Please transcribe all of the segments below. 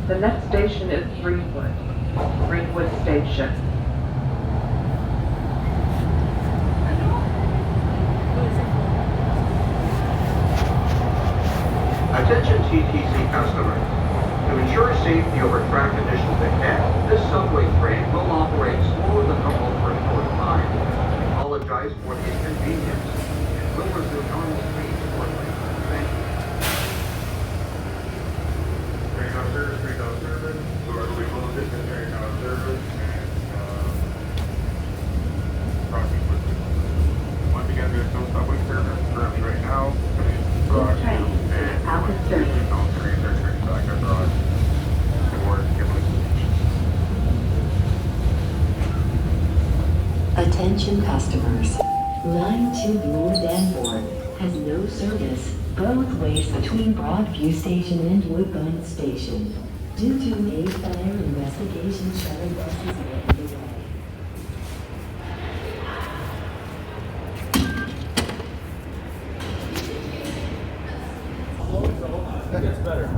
The next station is Greenwood Station. Attention TTC customers. To ensure safety over track conditions ahead, this subway train will operate slower than normal for a short time. We apologize for the inconvenience and will resume normal speed shortly. Thank you. Train out service. Door will be closed in train out service and crossing quickly. Once again, there's no subway service currently right now. This train is out of service. Back abroad towards Gimli. Attention customers. Line 2 Bloor Danforth has no service both ways between Broadview Station and Woodbine Station. Due to a fire investigation, shuttle buses are underway. That gets better.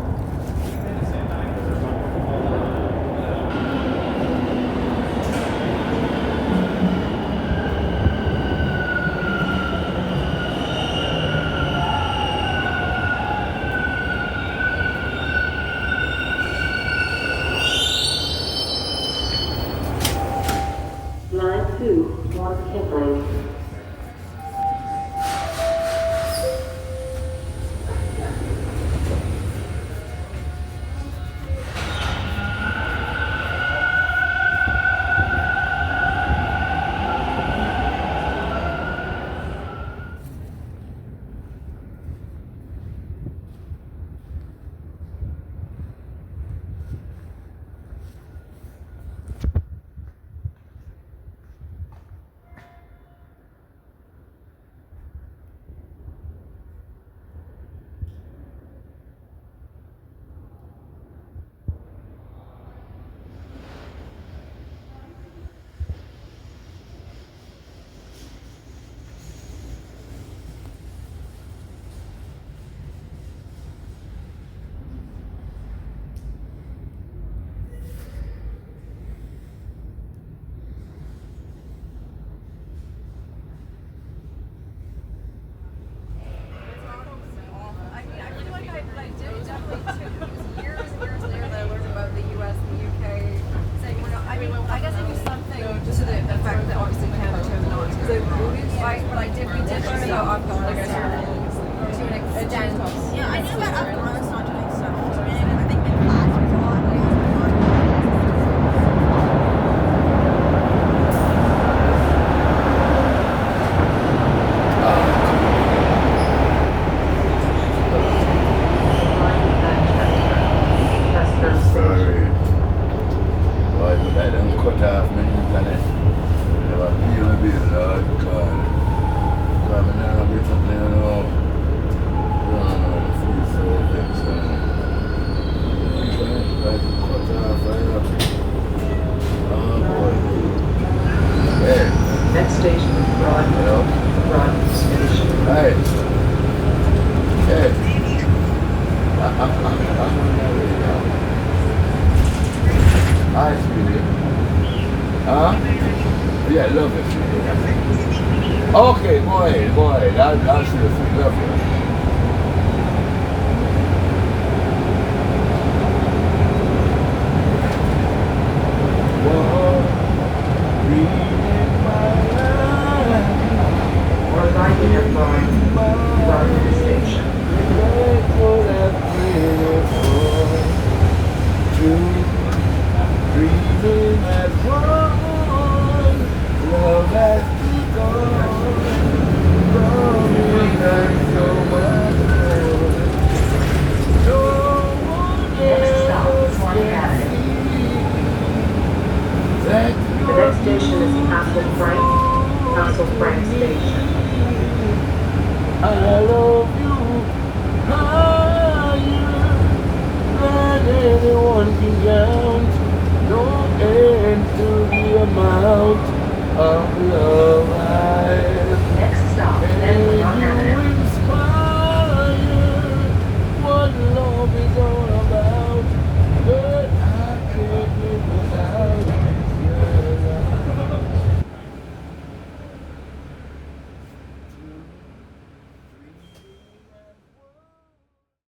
Line 2, North Kipling. Next station is Broadview Station. Hey. Hey. I see it. Huh? Yeah, love it. Okay, go ahead. I'll see the food. Love you. Or line at Broadview Station. Dreaming at one, love has begun, growing and so much more. No one Next stop is else Swan can Avenue. see that The next station is Castle Frank Station. I love you higher than anyone can count. No end to the amount of love I have. Next stop, then